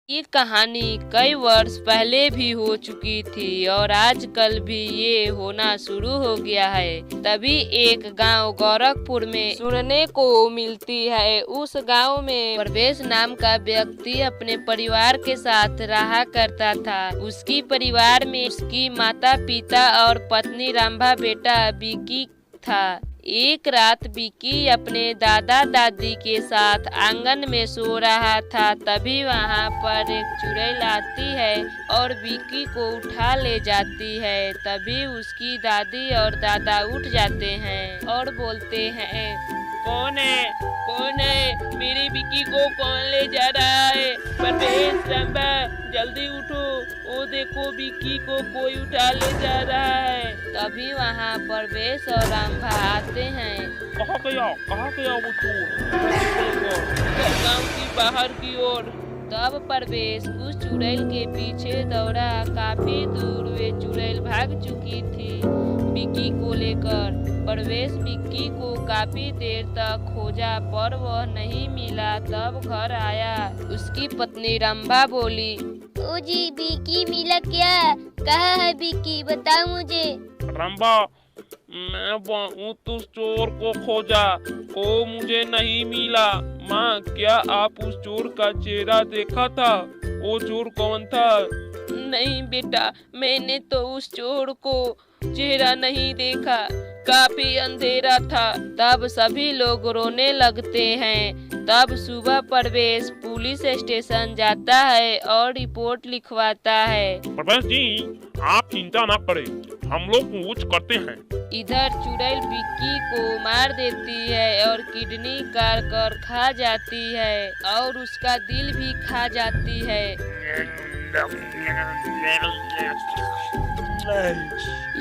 ये कहानी कई वर्ष पहले भी हो चुकी थी और आजकल भी ये होना शुरू हो गया है। तभी एक गांव गोरखपुर में सुनने को मिलती है। उस गांव में परवेश नाम का व्यक्ति अपने परिवार के साथ रहा करता था। उसकी परिवार में उसकी माता पिता और पत्नी रामभा बेटा बिकी था। एक रात बिकी अपने दादा दादी के साथ आंगन में सो रहा था। तभी वहां पर एक चुड़ैल आती है और बिकी को उठा ले जाती है। तभी उसकी दादी और दादा उठ जाते हैं और बोलते हैं, कौन है, कौन है, मेरी बिकी को कौन ले जा रहा है? परवेश, रामभा, जल्दी उठो, वो देखो बिकी को कोई उठा ले जा रहा है। तभी वहाँ परवेश और रामभा आते हैं। कहाँ गया वो चोर? गांव की बाहर की ओर। तब परवेश उस चुड़ैल के पीछे दौड़ा। काफी दूर वे चुड़ैल भाग चुकी थी बिक्की को लेकर। परवेश बिक्की को काफी देर तक खोजा पर वह नहीं मिला। तब घर आया। उसकी पत्नी रामभा बोली, ओ जी, बिक्की मिला क्या? कहाँ है बिक्की, बताओ मुझे। रामभा, मैं बहुत उस चोर को खोजा, वो मुझे नहीं मिला। माँ, क्या आप उस चोर का चेहरा देखा था? वो चोर कौन था? नहीं बेटा, मैंने तो उस चोर को चेहरा नहीं देखा, काफी अंधेरा था। तब सभी लोग रोने लगते हैं। तब सुबह परवेश पुलिस स्टेशन जाता है और रिपोर्ट लिखवाता है। परवेश जी, आप चिंता न करें, हम लोग पूछ करते हैं। इधर चुड़ैल बिक्की को मार देती है और किडनी काट कर खा जाती है और उसका दिल भी खा जाती है।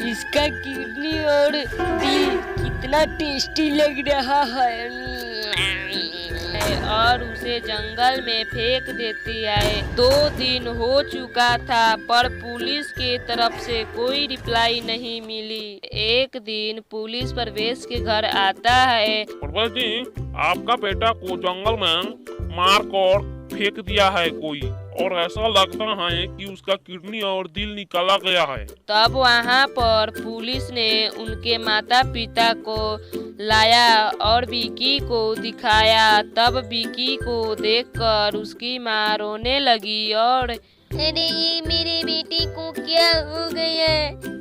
इसका किडनी और दिल कितना टेस्टी लग रहा है। और उसे जंगल में फेंक देती है। 2 दिन हो चुका था पर पुलिस के तरफ से कोई रिप्लाई नहीं मिली। एक दिन पुलिस परवेश के घर आता है। परवेश जी, आपका बेटा को जंगल में मार कर फेंक दिया है कोई, और ऐसा लगता है कि उसका किडनी और दिल निकाला गया है। तब वहाँ पर पुलिस ने उनके माता पिता को लाया और बिकी को दिखाया। तब बिकी को देखकर उसकी माँ रोने लगी और, अरे ये मेरे बेटे को क्या हो गया?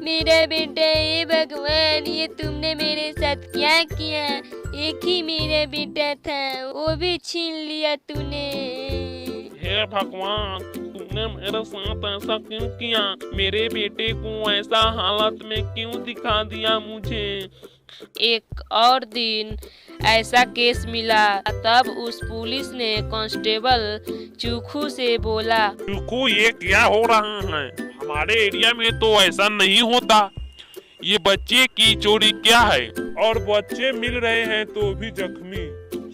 मेरा बेटा, हे भगवान, ये तुमने मेरे साथ क्या किया? एक ही मेरा बेटा था, वो भी छीन लिया तूने। हे भगवान, तुमने मेरे साथ ऐसा क्यों किया? मेरे बेटे को ऐसा हालत में क्यों दिखा दिया मुझे? एक और दिन ऐसा केस मिला। तब उस पुलिस ने कांस्टेबल चूखू से बोला, चूखू, ये क्या हो रहा है? हमारे एरिया में तो ऐसा नहीं होता। ये बच्चे की चोरी क्या है? और बच्चे मिल रहे हैं तो भी जख्मी।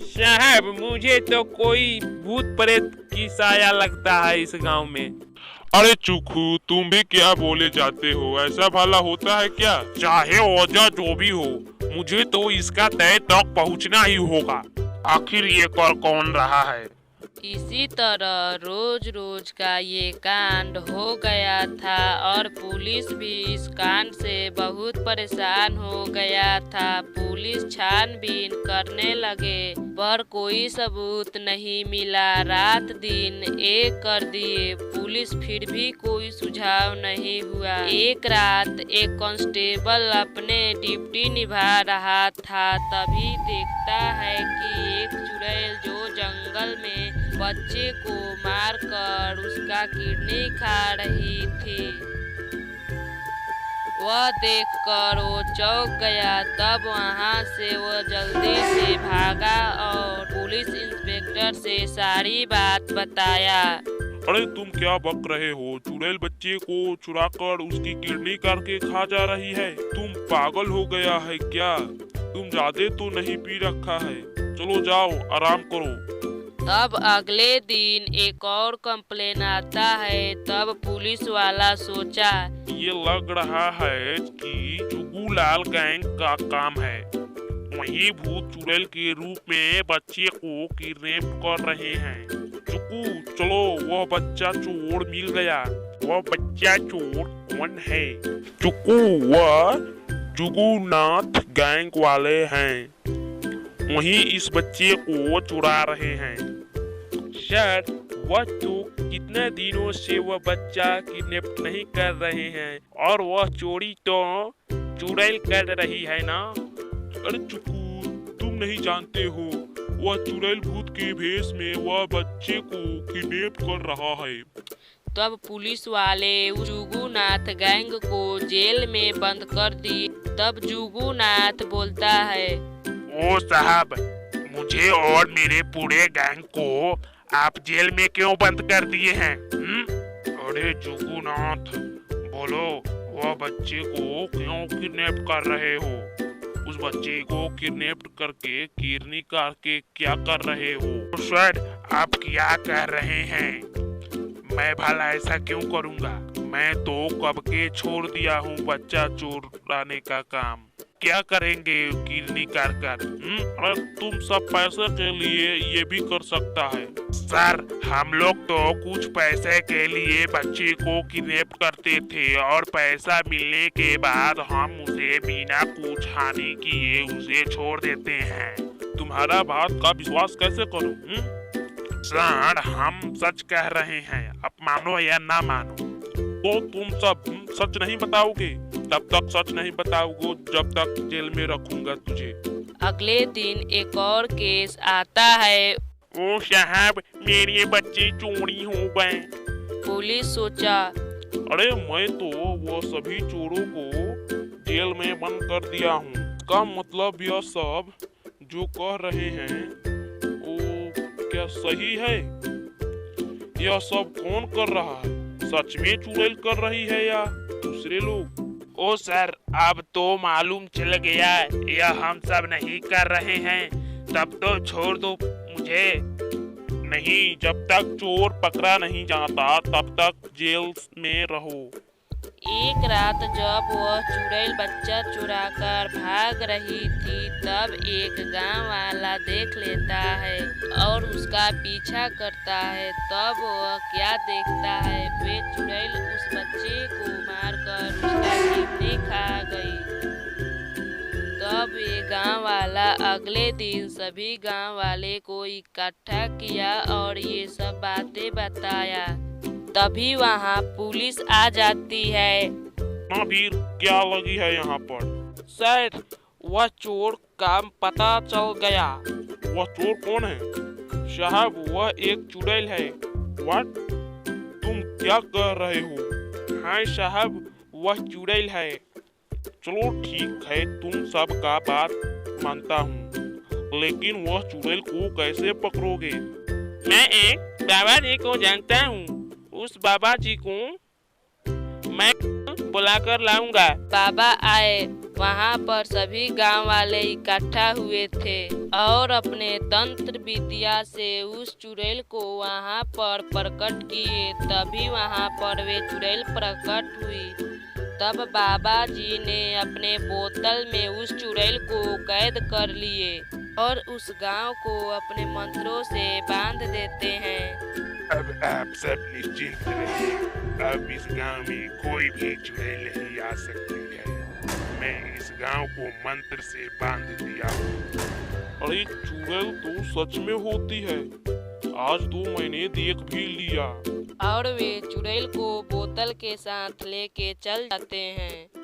साहब, मुझे तो कोई भूत प्रेत की साया लगता है इस गांव में। अरे चूखू, तुम भी क्या बोले जाते हो? ऐसा भला होता है क्या? चाहे वजह जो भी हो, मुझे तो इसका तय तक पहुंचना ही होगा। आखिर ये कर कौन रहा है? इसी तरह रोज रोज का ये कांड हो गया था और पुलिस भी इस कांड से बहुत परेशान हो गया था। पुलिस छानबीन करने लगे पर कोई सबूत नहीं मिला। रात दिन एक कर दिए, पुलिस फिर भी कोई सुझाव नहीं हुआ। एक रात एक कांस्टेबल अपने ड्यूटी निभा रहा था। तभी देखता है कि एक चुड़ैल जो जंगल में बच्चे को मारकर उसका किडनी खा रही थी, वह देखकर वो चौंक गया। तब वहाँ से वो जल्दी से भागा और पुलिस इंस्पेक्टर से सारी बात बताया। अरे तुम क्या बक रहे हो? चुड़ैल बच्चे को चुराकर उसकी किडनी करके खा जा रही है। तुम पागल हो गया है क्या? तुम ज्यादा तो नहीं पी रखा है? चलो जाओ, आराम करो। तब अगले दिन एक और कंप्लेन आता है। तब पुलिस वाला सोचा, ये लग रहा है कि जुगूलाल गैंग का काम है। वही भूत चुड़ैल के रूप में बच्चे को किडनैप कर रहे हैं। चुप चुकू चलो, वह बच्चा चोर मिल गया। वह बच्चा चोर कौन है? चुकू, वह जुगुनाथ गैंग वाले हैं, वहीं इस बच्चे को चुरा रहे हैं। सर, वह तो कितने दिनों से वह बच्चा किडनैप नहीं कर रहे हैं, और वह चोरी तो चुड़ैल कर रही है ना। अरे चुकू, तुम नहीं जानते हो, वह चुड़ैल भूत के भेष में वह बच्चे को किडनैप कर रहा है। तब पुलिस वाले जुगुनाथ गैंग को जेल में बंद कर दिए। तब जुगुनाथ बोलता है, ओ साहब, मुझे और मेरे पूरे गैंग को आप जेल में क्यों बंद कर दिए हैं? अरे जुगुनाथ, बोलो, वह बच्चे को क्यों किडनैप कर रहे हो? उस बच्चे को किडनैप करके किरनी करके क्या कर रहे हो? सर, आप क्या कर रहे हैं? मैं भला ऐसा क्यों करूंगा? मैं तो कब के छोड़ दिया हूँ बच्चा चुराने का काम। क्या करेंगे किरनी कर कर? अरे तुम सब पैसे के लिए ये भी कर सकता है। सर, हम लोग तो कुछ पैसे के लिए बच्चे को किडनैप करते थे, और पैसा मिलने के बाद हम उसे बिना कुछ हानि किए उसे छोड़ देते हैं। तुम्हारा बात का विश्वास कैसे करूं? सर, हम सच कह रहे हैं, अब मानो या ना मानो। तो तुम सब सच नहीं बताओगे? तब तक सच नहीं बताओगे जब तक जेल में रखूंगा तुझे। अगले दिन एक और केस आता है। ओ साहब, मेरे बच्चे चोरी हो गए। पुलिस सोचा, अरे मैं तो वो सभी चोरों को जेल में बंद कर दिया हूँ। इसका मतलब यह सब जो कह रहे हैं वो क्या सही है? यह सब कौन कर रहा है? सच में चुड़ैल कर रही है या दूसरे लोग? ओ सर, अब तो मालूम चल गया, यह हम सब नहीं कर रहे हैं। तब तो छोड़ दो मुझे। नहीं, जब तक चोर पकड़ा नहीं जाता तब तक जेल में रहो। एक रात जब वह चुड़ैल बच्चा चुराकर भाग रही थी, तब एक गांव वाला देख लेता है और उसका पीछा करता है। तब वह क्या देखता है, वे चुड़ैल उस बच्चे को मारकर उसका किडनी खा गई। तब ये गांव वाला अगले दिन सभी गांव वाले को इकट्ठा किया और ये सब बातें बताया। तभी वहाँ पुलिस आ जाती है। फिर क्या लगी है यहाँ पर? सर, वह चोर का पता चल गया। वह चोर कौन है? साहब, वह एक चुड़ैल है। व्हाट? तुम क्या कह रहे हो? हाँ साहब, वह चुड़ैल है। चलो ठीक है, तुम सब का बात मानता हूँ, लेकिन वह चुड़ैल को कैसे पकड़ोगे? मैं एक बाबा जी को जानता हूँ, उस बाबा जी को मैं बुलाकर लाऊंगा। बाबा आए, वहाँ पर सभी गांव वाले इकट्ठा हुए थे और अपने तंत्र विद्या से उस चुड़ैल को वहाँ पर प्रकट किए। तभी वहाँ पर वे चुड़ैल प्रकट हुई। तब बाबा जी ने अपने बोतल में उस चुड़ैल को कैद कर लिए और उस गांव को अपने मंत्रों से बांध देते हैं। अब आप सब निश्चिंत रहिए, अब इस गांव में कोई भी चुड़ैल नहीं आ सकती है। मैं इस गांव को मंत्र से बांध दिया हूँ। अरे चुड़ैल तो सच में होती है, आज तो मैंने देख भी लिया। और वे चुड़ैल को बोतल के साथ लेके चल जाते हैं।